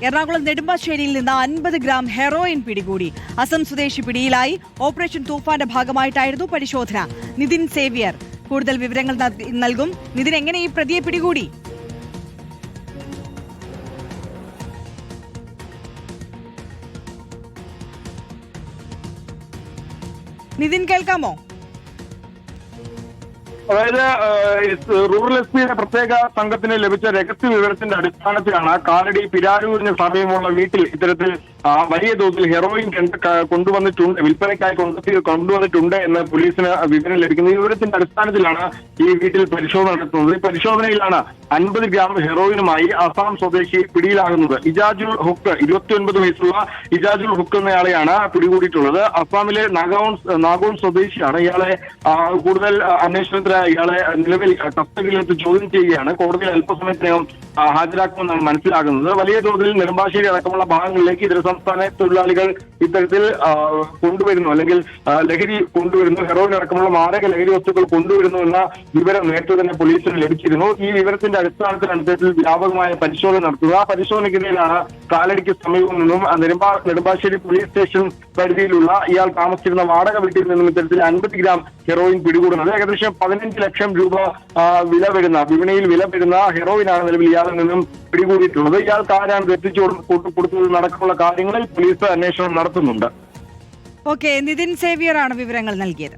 എറണാകുളം നെടുമ്പാശ്ശേരിയിൽ നിന്ന് 50 gram heroin പിടികൂടി. അസം സ്വദേശി പിടിയിലായി. ഓപ്പറേഷൻ തൂഫാന്റെ ഭാഗമായിട്ടായിരുന്നു പരിശോധന. നിതിൻ സേവ്യർ കൂടുതൽ വിവരങ്ങൾ നൽകും. നിതിൻ, എങ്ങനെ ഈ പ്രതിയെ പിടികൂടി? നിതിൻ, കേൾക്കാമോ? അതായത് റൂറൽ എസ് പിയുടെ പ്രത്യേക സംഘത്തിന് ലഭിച്ച രഹസ്യ വിവരത്തിന്റെ അടിസ്ഥാനത്തിലാണ് കാലടി പിരാരൂരിന് സമീപമുള്ള വീട്ടിൽ ഇത്തരത്തിൽ വലിയ തോതിൽ ഹെറോയിൻ കൊണ്ടുവന്നിട്ടുണ്ട്, വിൽപ്പനയ്ക്കായി കൊണ്ടുവന്നിട്ടുണ്ട് എന്ന് പോലീസിന് വിവരം ലഭിക്കുന്നത്. ഈ വിവരത്തിന്റെ അടിസ്ഥാനത്തിലാണ് ഈ വീട്ടിൽ പരിശോധന നടത്തുന്നത്. ഈ പരിശോധനയിലാണ് 50 ഗ്രാം ഹെറോയിനുമായി അസാം സ്വദേശി പിടിയിലാകുന്നത്. ഇജാജുൽ ഹുക്ക്, 29 വയസ്സുള്ള ഇജാജുൽ ഹുക്ക് എന്നയാളെയാണ് പിടികൂടിയിട്ടുള്ളത്. അസാമിലെ നാഗോൺ സ്വദേശിയാണ്. ഇയാളെ കൂടുതൽ അന്വേഷണത്തിന് ഇയാളെ നിലവിൽ കസ്റ്റഡിയിലെടുത്ത് ചോദ്യം ചെയ്യുകയാണ്. കോടതിയിൽ അല്പസമയത്തിനകം ഹാജരാക്കുമെന്നാണ് മനസ്സിലാകുന്നത്. വലിയ തോതിൽ നെടുമ്പാശ്ശേരി അടക്കമുള്ള ഭാഗങ്ങളിലേക്ക് ഇതര സംസ്ഥാന തൊഴിലാളികൾ ഇത്തരത്തിൽ കൊണ്ടുവരുന്നു, അല്ലെങ്കിൽ ലഹരി കൊണ്ടുവരുന്നു, ഹെറോയിൻ അടക്കമുള്ള മാരക ലഹരി വസ്തുക്കൾ കൊണ്ടുവരുന്നു എന്ന വിവരം നേരത്തെ തന്നെ പോലീസിന് ലഭിച്ചിരുന്നു. ഈ വിവരത്തിന്റെ അടിസ്ഥാനത്തിലാണ് ഇത്തരത്തിൽ വ്യാപകമായ പരിശോധന നടത്തുക. ആ പരിശോധനയ്ക്കിടയിലാണ് കാലടിക്ക് സമീപം നിന്നും നെടുമ്പാശ്ശേരി പോലീസ് സ്റ്റേഷൻ പരിധിയിലുള്ള ഇയാൾ താമസിച്ചിരുന്ന വാടക വീട്ടിൽ നിന്നും ഇത്തരത്തിൽ 50 ഗ്രാം ഹെറോയിൻ പിടികൂടുന്നത്. ഏകദേശം 15 ലക്ഷം രൂപ വിപണിയിൽ വില വരുന്ന ഹെറോയിനാണ് നിലവിൽ ഇയാളിൽ നിന്നും പിടികൂടിയിട്ടുള്ളത്. ഇയാൾക്ക് ആരാണ് എത്തിച്ചു കൊടുത്തത് നടക്കുള്ള കാര്യങ്ങളിൽ പോലീസ് അന്വേഷണം നടത്തുന്നുണ്ട്. ഓക്കെ, നിതിൻ സേവ്യർ ആണ് വിവരങ്ങൾ നൽകിയത്.